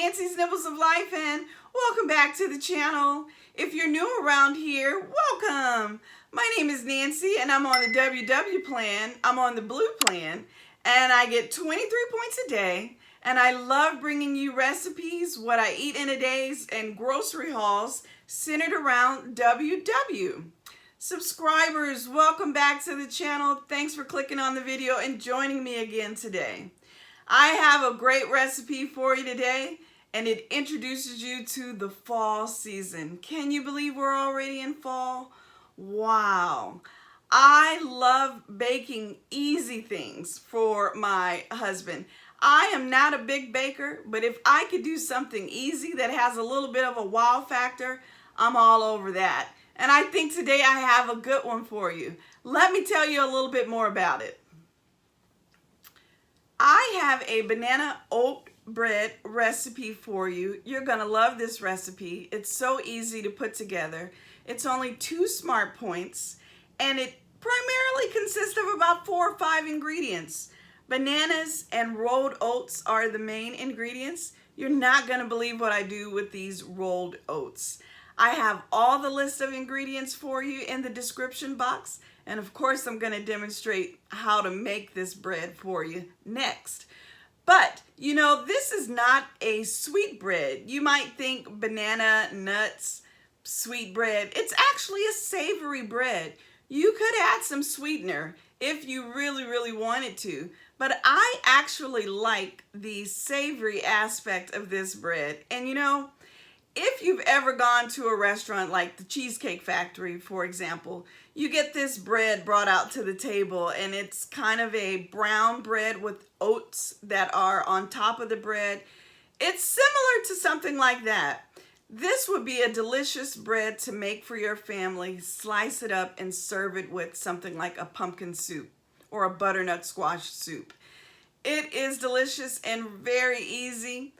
Nancy's Nibbles of Life, and welcome back to the channel. If you're new around here, welcome. My name is Nancy and I'm on the WW plan. I'm on the blue plan and I get 23 points a day, and I love bringing you recipes, what I eat in a day, and grocery hauls centered around WW. Subscribers, welcome back to the channel. Thanks for clicking on the video and joining me again today. I have a great recipe for you today, and it introduces you to the fall season. Can you believe we're already in fall? Wow. I love baking easy things for my husband. I am not a big baker, but if I could do something easy that has a little bit of a wow factor, I'm all over that. And I think today I have a good one for you. Let me tell you a little bit more about it. I have a banana oat bread recipe for you. You're gonna love this recipe. It's so easy to put together. It's only 2 smart points, and it primarily consists of about 4 or 5 ingredients. Bananas and rolled oats are the main ingredients. You're not gonna believe what I do with these rolled oats. I have all the list of ingredients for you in the description box. And of course, I'm going to demonstrate how to make this bread for you next. But, you know, this is not a sweet bread. You might think banana, nuts, sweet bread. It's actually a savory bread. You could add some sweetener if you really wanted to. But I actually like the savory aspect of this bread. And you know, if you've ever gone to a restaurant like the Cheesecake Factory, for example, you get this bread brought out to the table, and it's kind of a brown bread with oats that are on top of the bread. It's similar to something like that. This would be a delicious bread to make for your family. Slice it up and serve it with something like a pumpkin soup or a butternut squash soup. It is delicious and very easy.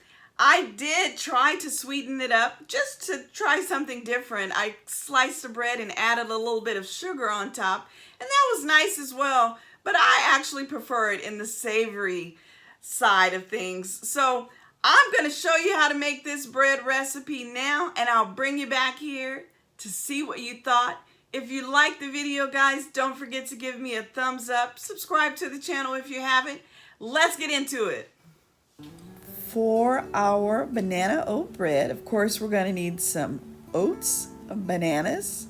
I did try to sweeten it up just to try something different. I sliced the bread and added a little bit of sugar on top, and that was nice as well, but I actually prefer it in the savory side of things. So I'm going to show you how to make this bread recipe now, and I'll bring you back here to see what you thought. If you liked the video, guys, don't forget to give me a thumbs up. Subscribe to the channel if you haven't. Let's get into it. For our banana oat bread, of course, we're going to need some oats, bananas,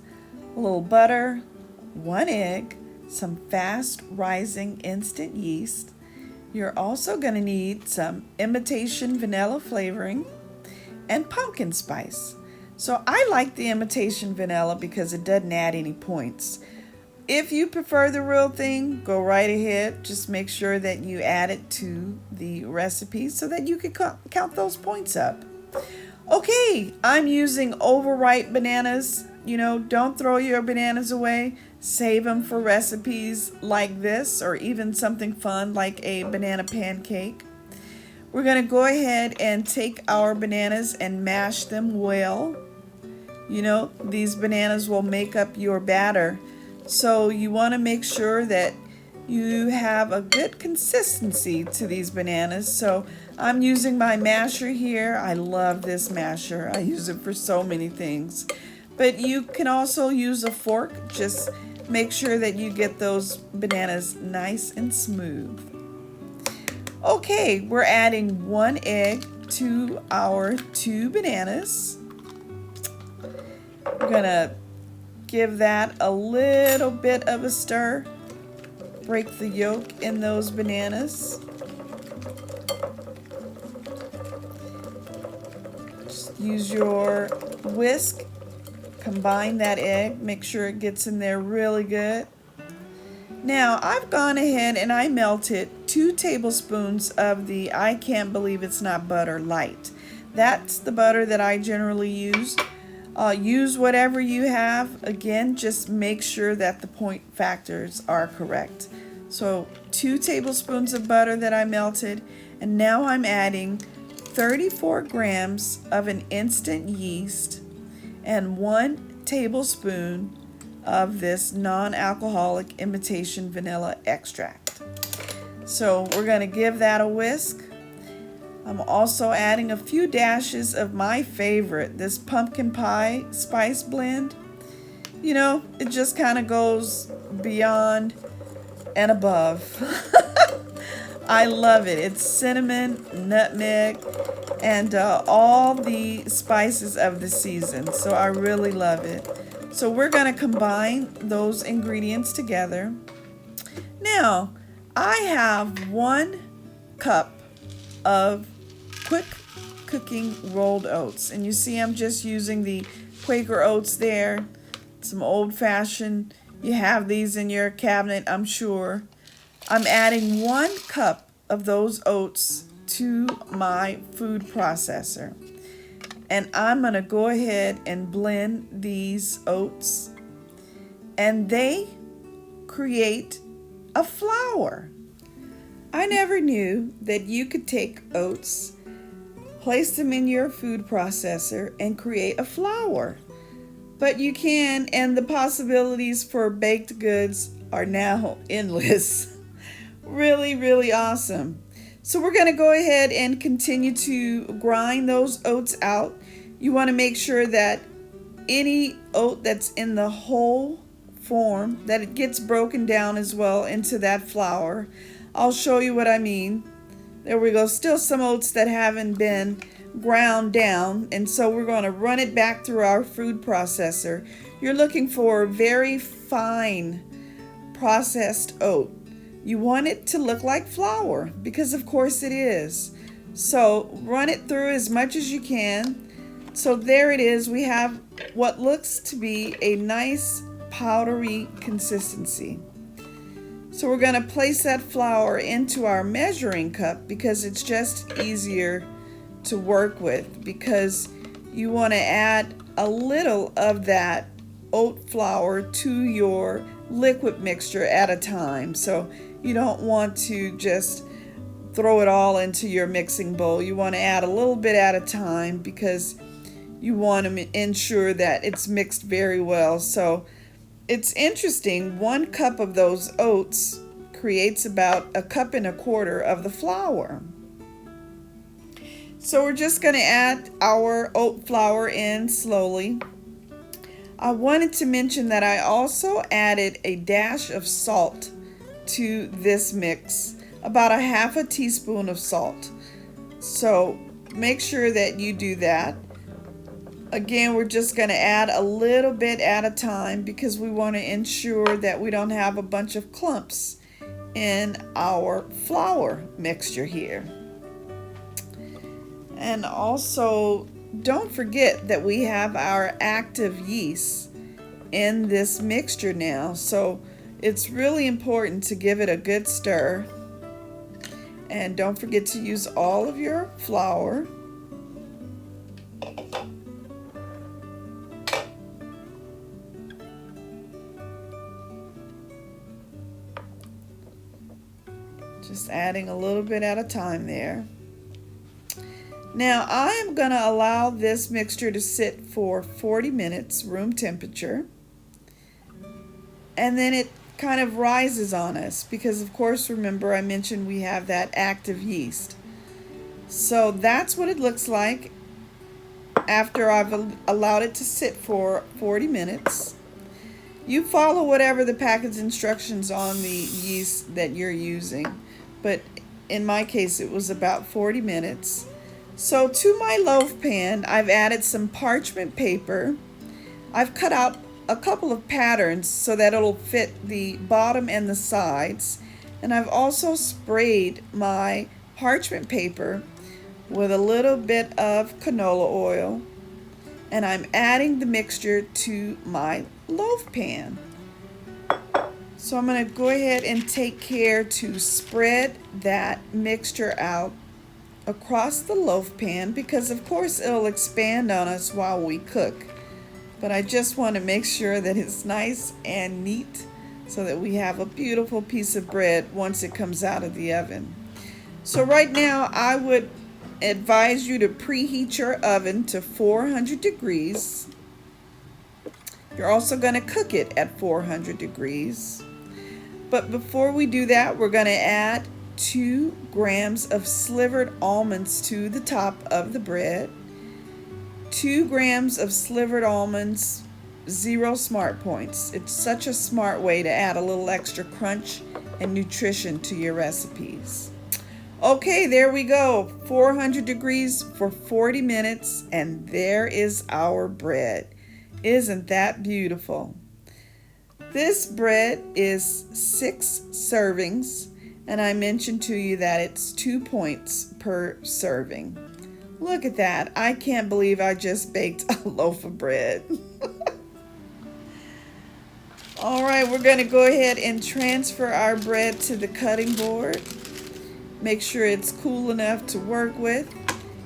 a little butter, 1 egg, some fast rising instant yeast. You're also going to need some imitation vanilla flavoring and pumpkin spice. So I like the imitation vanilla because it doesn't add any points. If you prefer the real thing, go right ahead. Just make sure that you add it to the recipe so that you can count those points up. Okay, I'm using overripe bananas. You know, don't throw your bananas away. Save them for recipes like this, or even something fun like a banana pancake. We're going to go ahead and take our bananas and mash them well. You know, these bananas will make up your batter. So you want to make sure that you have a good consistency to these bananas. So I'm using my masher here. I love this masher. I use it for so many things. But you can also use a fork. Just make sure that you get those bananas nice and smooth. Okay, we're adding 1 egg to our 2 bananas. We're going to give that a little bit of a stir. Break the yolk in those bananas. Just use your whisk. Combine that egg. Make sure it gets in there really good. Now I've gone ahead and I melted 2 tablespoons of the I Can't Believe It's Not Butter Light. That's the butter that I generally use. Use whatever you have. Again, just make sure that the point factors are correct. So 2 tablespoons of butter that I melted, and now I'm adding 34 grams of an instant yeast and 1 tablespoon of this non-alcoholic imitation vanilla extract. So we're going to give that a whisk. I'm also adding a few dashes of my favorite, this pumpkin pie spice blend. You know, it just kind of goes beyond and above. I love it. It's cinnamon, nutmeg, and all the spices of the season. So I really love it. So we're going to combine those ingredients together. Now, I have 1 cup of quick cooking rolled oats. And you see I'm just using the Quaker oats there. Some old-fashioned. You have these in your cabinet, I'm sure. I'm adding 1 cup of those oats to my food processor. And I'm going to go ahead and blend these oats. And they create a flour. I never knew that you could take oats, place them in your food processor, and create a flour. But you can, and the possibilities for baked goods are now endless. Really, really awesome. So we're going to go ahead and continue to grind those oats out. You want to make sure that any oat that's in the whole form, that it gets broken down as well into that flour. I'll show you what I mean. There we go. Still some oats that haven't been ground down, and so we're going to run it back through our food processor. You're looking for very fine processed oat. You want it to look like flour, because of course it is. So run it through as much as you can. So there it is. We have what looks to be a nice powdery consistency. So we're going to place that flour into our measuring cup because it's just easier to work with, because you want to add a little of that oat flour to your liquid mixture at a time. So you don't want to just throw it all into your mixing bowl. You want to add a little bit at a time because you want to ensure that it's mixed very well. So it's interesting, 1 cup of those oats creates about 1.25 cups of the flour. So we're just going to add our oat flour in slowly. I wanted to mention that I also added a dash of salt to this mix, about 1/2 teaspoon of salt. So make sure that you do that. Again, we're just going to add a little bit at a time because we want to ensure that we don't have a bunch of clumps in our flour mixture here. And also, don't forget that we have our active yeast in this mixture now. So it's really important to give it a good stir. And don't forget to use all of your flour. Just adding a little bit at a time there. Now I am going to allow this mixture to sit for 40 minutes, room temperature. And then it kind of rises on us because, of course, remember I mentioned we have that active yeast. So that's what it looks like after I've allowed it to sit for 40 minutes. You follow whatever the package instructions on the yeast that you're using, but in my case it was about 40 minutes. So to my loaf pan, I've added some parchment paper. I've cut out a couple of patterns so that it'll fit the bottom and the sides. And I've also sprayed my parchment paper with a little bit of canola oil. And I'm adding the mixture to my loaf pan. So I'm going to go ahead and take care to spread that mixture out across the loaf pan because of course it'll expand on us while we cook. But I just want to make sure that it's nice and neat so that we have a beautiful piece of bread once it comes out of the oven. So right now I would advise you to preheat your oven to 400 degrees. You're also going to cook it at 400 degrees. But before we do that, we're going to add 2 grams of slivered almonds to the top of the bread. 2 grams of slivered almonds, 0 smart points. It's such a smart way to add a little extra crunch and nutrition to your recipes. Okay, there we go. 400 degrees for 40 minutes, and there is our bread. Isn't that beautiful? This bread is 6 servings, and I mentioned to you that it's 2 points per serving. Look at that. I can't believe I just baked a loaf of bread. All right, we're going to go ahead and transfer our bread to the cutting board. Make sure it's cool enough to work with,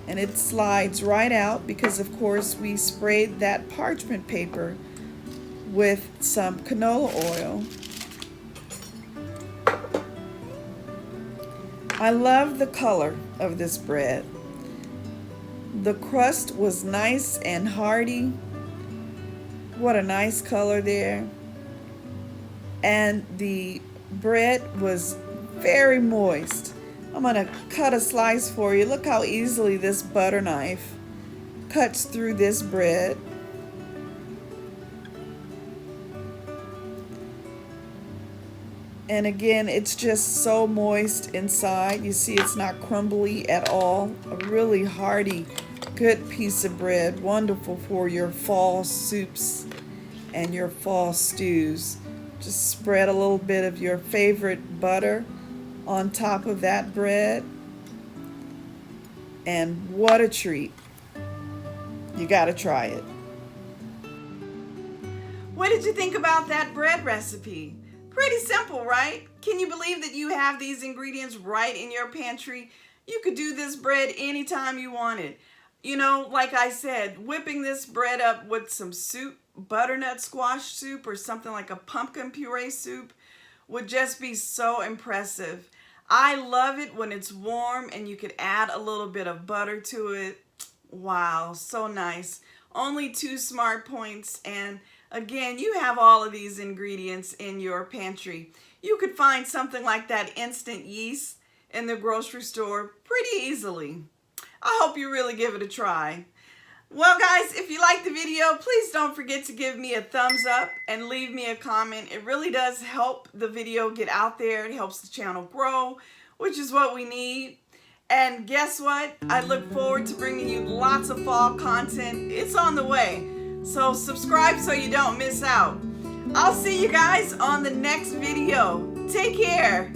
and it slides right out because, of course, we sprayed that parchment paper with some canola oil. I love the color of this bread. The crust was nice and hearty. What a nice color there. And the bread was very moist. I'm going to cut a slice for you. Look how easily this butter knife cuts through this bread. And again, it's just so moist inside. You see it's not crumbly at all. A really hearty, good piece of bread. Wonderful for your fall soups and your fall stews. Just spread a little bit of your favorite butter on top of that bread. And what a treat. You got to try it. What did you think about that bread recipe? Pretty simple, right? Can you believe that you have these ingredients right in your pantry? You could do this bread anytime you wanted. You know, like I said, whipping this bread up with some soup, butternut squash soup, or something like a pumpkin puree soup would just be so impressive. I love it when it's warm and you could add a little bit of butter to it. Wow, so nice. Only 2 smart points, and again, you have all of these ingredients in your pantry. You could find something like that instant yeast in the grocery store pretty easily. I hope you really give it a try. Well, guys, if you like the video, please don't forget to give me a thumbs up and leave me a comment. It really does help the video get out there. It helps the channel grow, which is what we need. And guess what? I look forward to bringing you lots of fall content. It's on the way. So subscribe so you don't miss out. I'll see you guys on the next video. Take care.